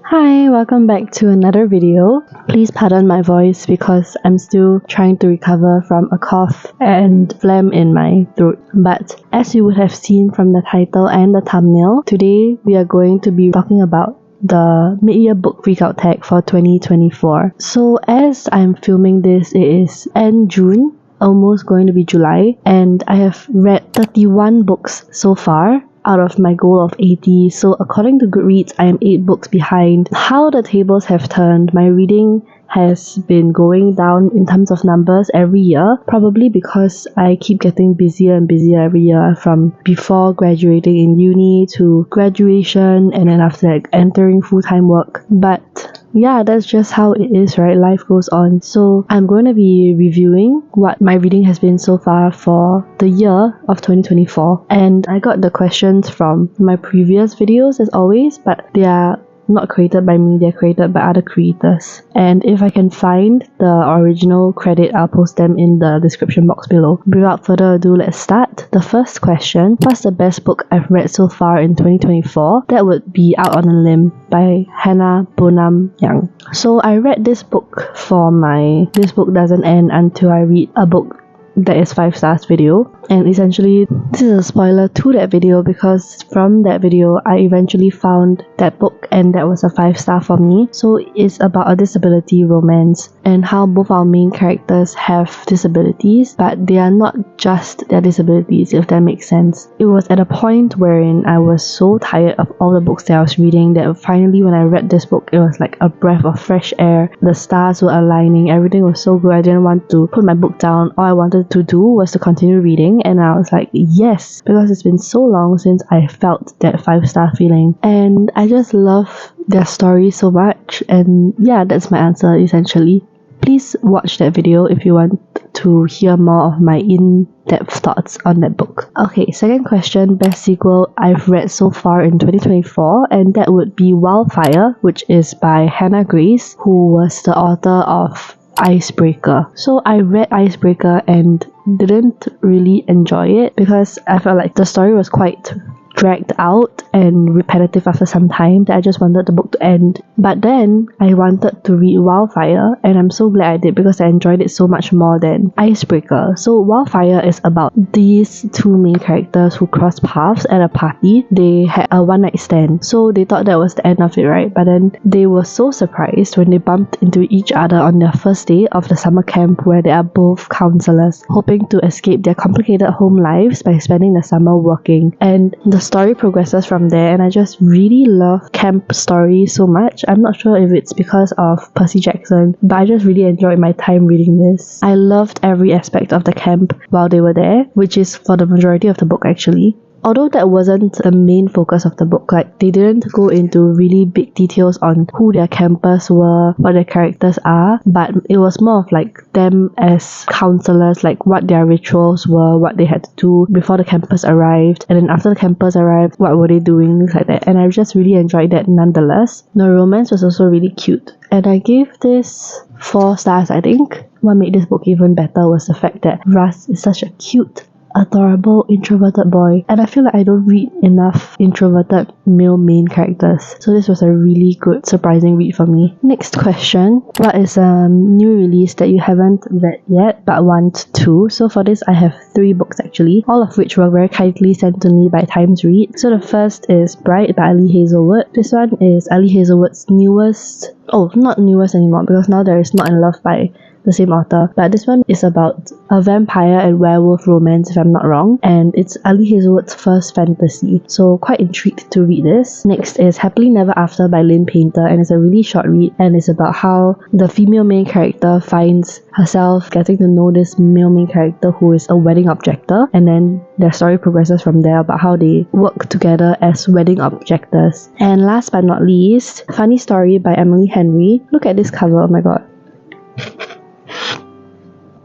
Hi, welcome back to another video. Please pardon my voice because I'm still trying to recover from a cough and phlegm in my throat. But as you would have seen from the title and the thumbnail, today we are going to be talking about the mid-year book freakout tag for 2024. So as I'm filming this, it is end June, almost going to be July, and I have read 31 books so far out of my goal of 80. So according to Goodreads, I am 8 books behind. How the tables have turned, my reading has been going down in terms of numbers every year, probably because I keep getting busier and busier every year, from before graduating in uni to graduation and then after that entering full-time work. But yeah, that's just how it is, right? Life goes on. So I'm going to be reviewing what my reading has been so far for the year of 2024. And I got the questions from my previous videos as always, but they are not created by me, they're created by other creators. And if I can find the original credit, I'll post them in the description box below. Without further ado, let's start. The first question: what's the best book I've read so far in 2024? That would be Out on a Limb by Hannah Bonham Young. So I read this book for my This Book Doesn't End Until I Read a Book That Is 5 Stars video, and essentially this is a spoiler to that video because from that video I eventually found that book and that was a 5-star for me. So it's about a disability romance and how both our main characters have disabilities, but they are not just their disabilities, if that makes sense. It was at a point wherein I was so tired of all the books that I was reading that finally when I read this book, it was like a breath of fresh air. The stars were aligning, everything was so good. I didn't want to put my book down. All I wanted to do was to continue reading, and I was like, yes, because it's been so long since I felt that 5-star feeling, and I just love their story so much. And yeah, that's my answer essentially. Please watch that video if you want to hear more of my in-depth thoughts on that book. Okay, second question: best sequel I've read so far in 2024, and that would be Wildfire, which is by Hannah Grace, who was the author of Icebreaker. So I read Icebreaker and didn't really enjoy it because I felt like the story was quite dragged out and repetitive after some time that I just wanted the book to end. But then I wanted to read Wildfire, and I'm so glad I did because I enjoyed it so much more than Icebreaker. So Wildfire is about these two main characters who cross paths at a party. They had a one-night stand, so they thought that was the end of it, right? But then they were so surprised when they bumped into each other on their first day of the summer camp, where they are both counselors hoping to escape their complicated home lives by spending the summer working. And the story progresses from there, and I just really love camp stories so much. I'm not sure if it's because of Percy Jackson, but I just really enjoyed my time reading this. I loved every aspect of the camp while they were there, which is for the majority of the book actually. Although that wasn't the main focus of the book, like they didn't go into really big details on who their campers were, what their characters are, but it was more of like them as counselors, like what their rituals were, what they had to do before the campers arrived, and then after the campers arrived, what were they doing, things like that. And I just really enjoyed that nonetheless. The romance was also really cute, and I gave this 4 stars, I think. What made this book even better was the fact that Russ is such a cute, adorable introverted boy, and I feel like I don't read enough introverted male main characters, so this was a really good surprising read for me. Next question: what is a new release that you haven't read yet but want to? So for this I have 3 books actually, all of which were very kindly sent to me by Times Read. So the first is Bright by Ali Hazelwood. This one is Ali Hazelwood's newest, not newest anymore because now there is Not in Love by the same author, but this one is about a vampire and werewolf romance, if I'm not wrong, and it's Ali Hazelwood's first fantasy, so quite intrigued to read this. Next is Happily Never After by Lynn Painter, and it's a really short read, and it's about how the female main character finds herself getting to know this male main character who is a wedding objector, and then their story progresses from there about how they work together as wedding objectors. And last but not least, Funny Story by Emily Henry. Look at this cover, oh my god.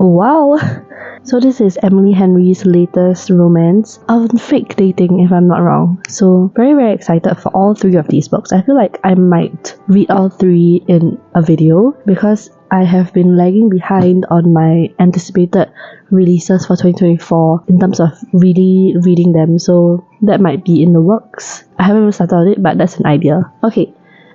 Wow! So this is Emily Henry's latest romance on fake dating, if I'm not wrong. So very excited for all 3 of these books. I feel like I might read all 3 in a video because I have been lagging behind on my anticipated releases for 2024 in terms of really reading them, so that might be in the works. I haven't even started on it, but that's an idea. Okay,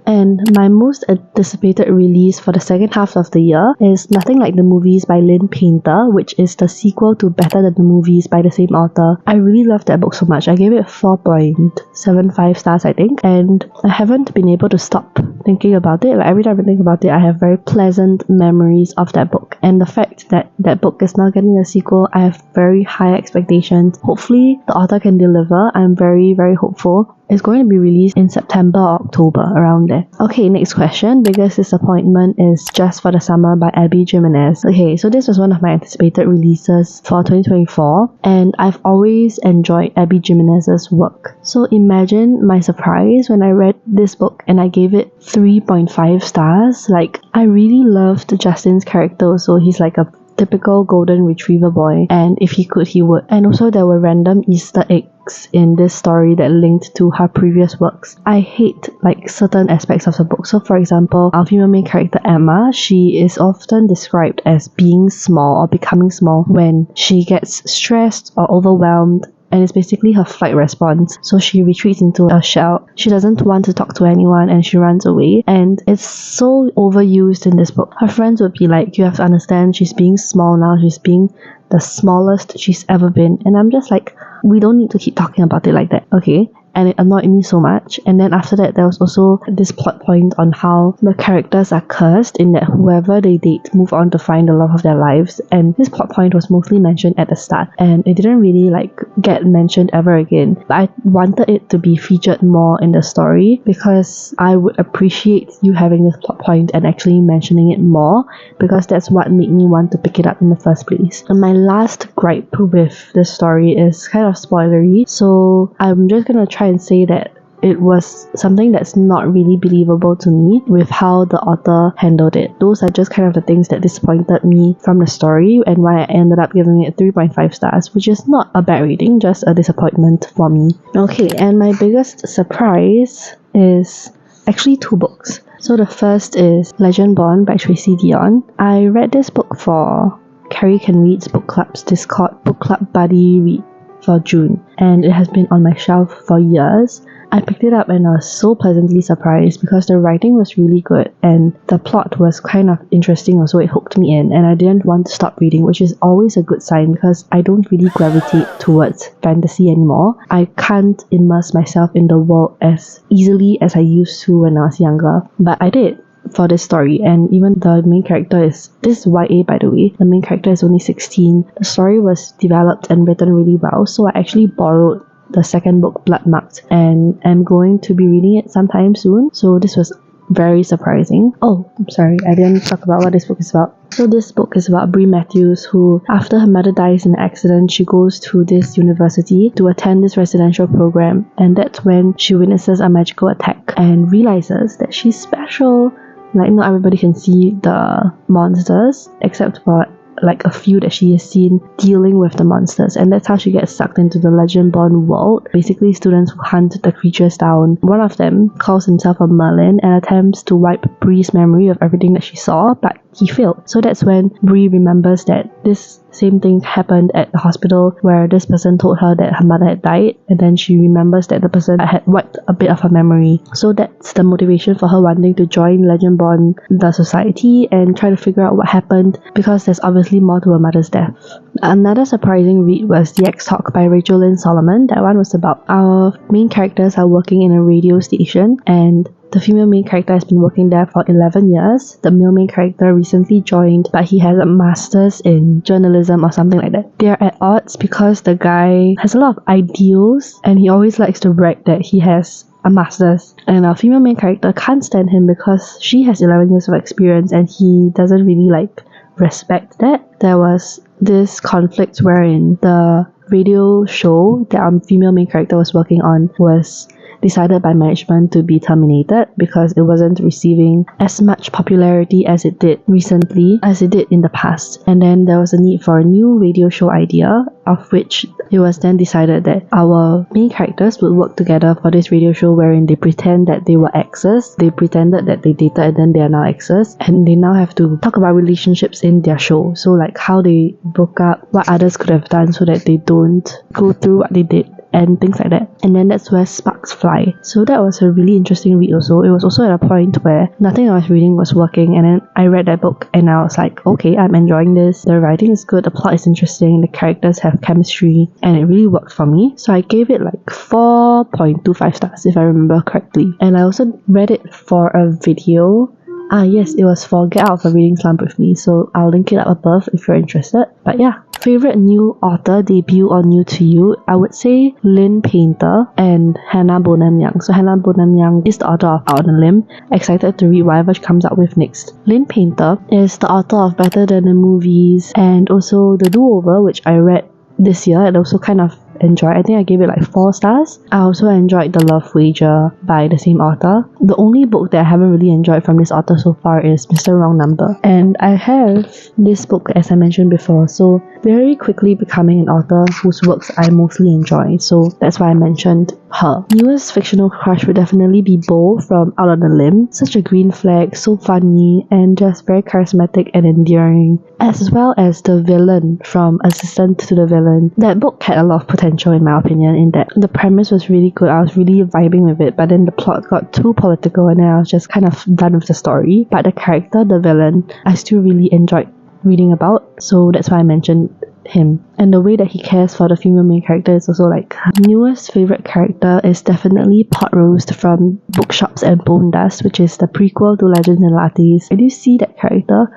And my most anticipated release for the second half of the year is Nothing Like the Movies by Lynn Painter, which is the sequel to Better Than the Movies by the same author. I really loved that book so much. I gave it 4.75 stars, I think, and I haven't been able to stop thinking about it. Like every time I think about it, I have very pleasant memories of that book. And the fact that that book is now getting a sequel, I have very high expectations. Hopefully, the author can deliver. I'm very, very hopeful. It's going to be released in September or October, around there. Okay, next question. Biggest disappointment is Just for the Summer by Abby Jimenez. Okay, so this was one of my anticipated releases for 2024, and I've always enjoyed Abby Jimenez's work. So imagine my surprise when I read this book and I gave it 3.5 stars. Like, I really loved Justin's character, so he's like a typical golden retriever boy, and if he could, he would. And also there were random Easter eggs in this story that linked to her previous works. I hate like certain aspects of the book. So for example, our female main character Emma, she is often described as being small or becoming small when she gets stressed or overwhelmed, and it's basically her flight response. So she retreats into a shell. She doesn't want to talk to anyone and she runs away, and it's so overused in this book. Her friends would be like, you have to understand, she's being small now, she's being the smallest she's ever been. And I'm just like, we don't need to keep talking about it like that, okay? And it annoyed me so much. And then after that, there was also this plot point on how the characters are cursed, in that whoever they date move on to find the love of their lives. And this plot point was mostly mentioned at the start, and it didn't really like get mentioned ever again. But I wanted it to be featured more in the story, because I would appreciate you having this plot point and actually mentioning it more, because that's what made me want to pick it up in the first place. And my last gripe with this story is kind of spoilery, so I'm just gonna try and say that it was something that's not really believable to me with how the author handled it. Those are just kind of the things that disappointed me from the story, and why I ended up giving it 3.5 stars, which is not a bad rating, just a disappointment for me. Okay, and my biggest surprise is actually two books. So the first is Legend Born by Tracy Dion. I read this book for Carrie Can Read's Book Club's Discord Book Club Buddy Read for June, and it has been on my shelf for years. I picked it up and I was so pleasantly surprised because the writing was really good and the plot was kind of interesting also. It hooked me in and I didn't want to stop reading, which is always a good sign because I don't really gravitate towards fantasy anymore. I can't immerse myself in the world as easily as I used to when I was younger, but I did for this story. And even the main character is, this is YA by the way, the main character is only 16. The story was developed and written really well, so I actually borrowed the second book, Blood Marked, and I'm going to be reading it sometime soon, so this was very surprising. Oh, I'm sorry, I didn't talk about what this book is about. So this book is about Brie Matthews, who after her mother dies in an accident, she goes to this university to attend this residential program, and that's when she witnesses a magical attack and realizes that she's special. Like, not everybody can see the monsters except for like a few that she has seen dealing with the monsters, and that's how she gets sucked into the Legend-Born world. Basically, students who hunt the creatures down. One of them calls himself a Merlin and attempts to wipe Brie's memory of everything that she saw, but he failed. So that's when Brie remembers that this same thing happened at the hospital where this person told her that her mother had died, and then she remembers that the person had wiped a bit of her memory. So that's the motivation for her wanting to join Legend-Born, the society, and try to figure out what happened, because there's obviously more to her mother's death. Another surprising read was The X-Talk by Rachel Lynn Solomon. That one was about our main characters are working in a radio station, and the female main character has been working there for 11 years. The male main character recently joined, but he has a master's in journalism or something like that. They are at odds because the guy has a lot of ideals and he always likes to brag that he has a master's. And our female main character can't stand him because she has 11 years of experience and he doesn't really like respect that. There was this conflict wherein the radio show that our female main character was working on was decided by management to be terminated because it wasn't receiving as much popularity as it did recently, as it did in the past. And then there was a need for a new radio show idea, of which it was then decided that our main characters would work together for this radio show wherein they pretend that they were exes, they pretended that they dated and then they are now exes, and they now have to talk about relationships in their show. So like how they broke up, what others could have done so that they don't go through what they did. and things like that. And then that's where sparks fly. So that was a really interesting read also. It was also at a point where nothing I was reading was working, and then I read that book and I was like, okay, I'm enjoying this. The writing is good, the plot is interesting, the characters have chemistry, and it really worked for me. So I gave it like 4.25 stars if I remember correctly. And I also read it for a video. Yes, it was for Get Out of a Reading Slump with me, so I'll link it up above if you're interested. But yeah, favorite new author, debut or new to you, I would say Lynn Painter and Hannah Bonham Young. So Hannah Bonham Young is the author of Out on a Limb. Excited to read whatever she comes up with next. Lynn Painter is the author of Better Than the Movies and also The Do-Over, which I read this year and also kind of enjoyed. I think I gave it like 4 stars. I also enjoyed The Love Wager by the same author. The only book that I haven't really enjoyed from this author so far is Mr. Wrong Number. And I have this book, as I mentioned before, so very quickly becoming an author whose works I mostly enjoy. So that's why I mentioned her. Newest fictional crush would definitely be Bo from Out on a Limb. Such a green flag, so funny, and just very charismatic and endearing. As well as the villain from Assistant to the Villain. That book had a lot of potential in my opinion, in that the premise was really good. I was really vibing with it, but then the plot got too political and then I was just kind of done with the story. But the character, the villain, I still really enjoyed reading about, so that's why I mentioned him. And the way that he cares for the female main character is also like, newest favorite character is definitely Pot Roast from Bookshops and Bone Dust, which is the prequel to Legends and Lattes. Did you see that character?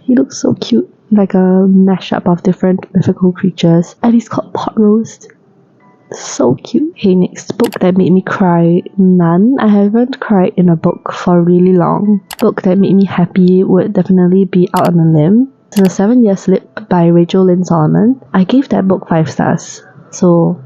He looks so cute, like a mashup of different mythical creatures, and he's called Pot Roast. So cute. Okay, next book that made me cry. None. I haven't cried in a book for really long. Book that made me happy would definitely be Out on a Limb. It's The 7 Year Slip by Rachel Lynn Solomon. I gave that book 5 stars. So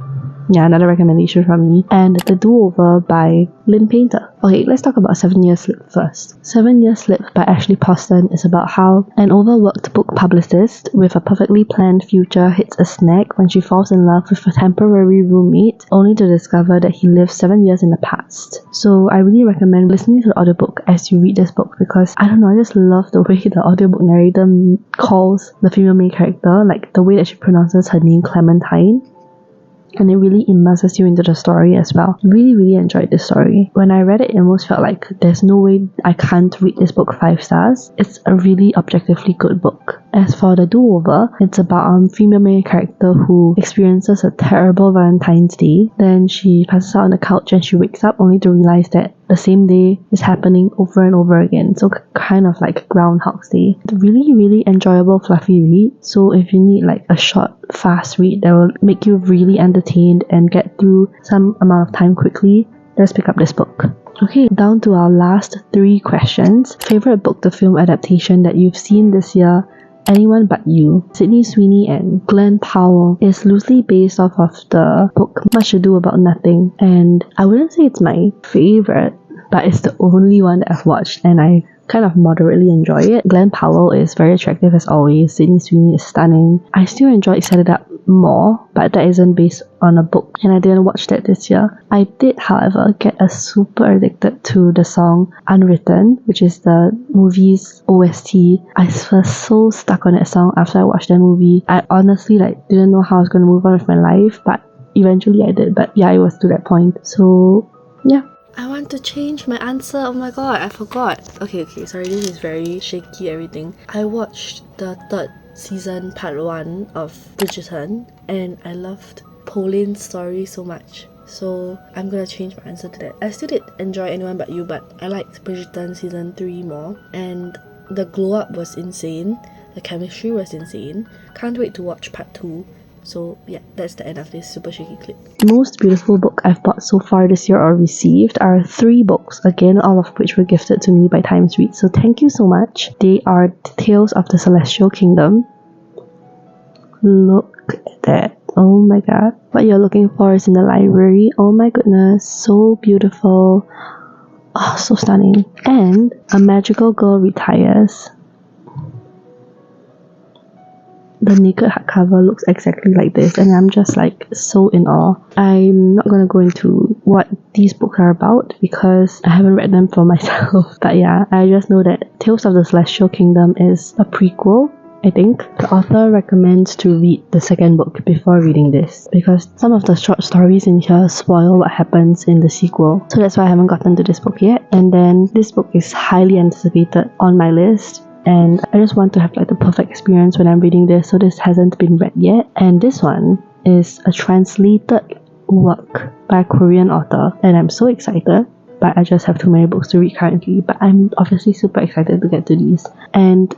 yeah, another recommendation from me. And The Do-Over by Lynn Painter. Okay, let's talk about 7 Year Slip first. 7 Year Slip by Ashley Poston is about how an overworked book publicist with a perfectly planned future hits a snag when she falls in love with a temporary roommate, only to discover that he lives 7 years in the past. So I really recommend listening to the audiobook as you read this book, because I don't know, I just love the way the audiobook narrator calls the female main character, like the way that she pronounces her name, Clementine. And it really immerses you into the story as well. Really enjoyed this story. When I read it, it almost felt like there's no way I can't read this book 5 stars. It's a really objectively good book. As for The Do-Over, it's about a female main character who experiences a terrible Valentine's Day. Then she passes out on the couch and she wakes up only to realize that the same day is happening over and over again. So kind of like Groundhog's Day. Really enjoyable, fluffy read. So if you need like a short, fast read that will make you really entertained and get through some amount of time quickly, let's pick up this book. Okay, down to our last 3 questions. Favorite book to film adaptation that you've seen this year? Anyone But You. Sydney Sweeney and Glenn Powell is loosely based off of the book Much Ado About Nothing, and I wouldn't say it's my favorite, but it's the only one that I've watched and I kind of moderately enjoy it. Glenn Powell is very attractive as always. Sydney Sweeney is stunning. I still enjoy Set It Up more, but that isn't based on a book and I didn't watch that this year. I did, however, get super addicted to the song Unwritten, which is the movie's OST. I was so stuck on that song after I watched that movie. I honestly didn't know how I was going to move on with my life, but eventually I did. But yeah, it was to that point. So yeah. I want to change my answer. Oh my god, I forgot. Okay, sorry, this is very shaky everything. I watched the 3rd season part 1 of Bridgerton and I loved Pauline's story so much. So I'm gonna change my answer to that. I still did enjoy Anyone But You, but I liked Bridgerton season 3 more. And the glow up was insane. The chemistry was insane. Can't wait to watch part 2. So yeah, that's the end of this super shaky clip. Most beautiful book I've bought so far this year or received are 3 books, again all of which were gifted to me by Times Read, so thank you so much. They are Tales of the Celestial Kingdom. Look at that. Oh my god. What you're looking for is in the library. Oh my goodness, so beautiful. Oh, so stunning. And A Magical Girl Retires. The naked hardcover looks exactly like this and I'm just so in awe. I'm not going to go into what these books are about because I haven't read them for myself. But yeah, I just know that Tales of the Celestial Kingdom is a prequel I think. The author recommends to read the second book before reading this because some of the short stories in here spoil what happens in the sequel. So that's why I haven't gotten to this book yet. And then this book is highly anticipated on my list. And I just want to have like the perfect experience when I'm reading this, so this hasn't been read yet. And this one is a translated work by a Korean author, and I'm so excited, but I just have too many books to read currently. But I'm obviously super excited to get to these. And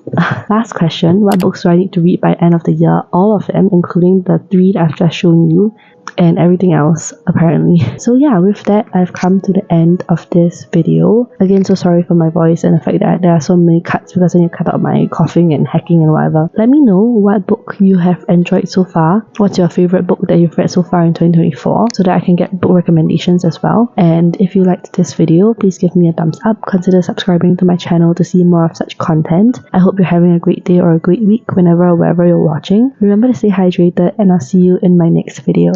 last question, what books do I need to read by end of the year? All of them, including the 3 that I've just shown you, and everything else apparently. So yeah, with that, I've come to the end of this video. Again, so sorry for my voice and the fact that there are so many cuts because I need to cut out my coughing and hacking and whatever. Let me know what book you have enjoyed so far. What's your favorite book that you've read so far in 2024, so that I can get book recommendations as well. And if you liked this video, please give me a thumbs up. Consider subscribing to my channel to see more of such content. I hope you're having a great day or a great week whenever or wherever you're watching. Remember to stay hydrated, and I'll see you in my next video.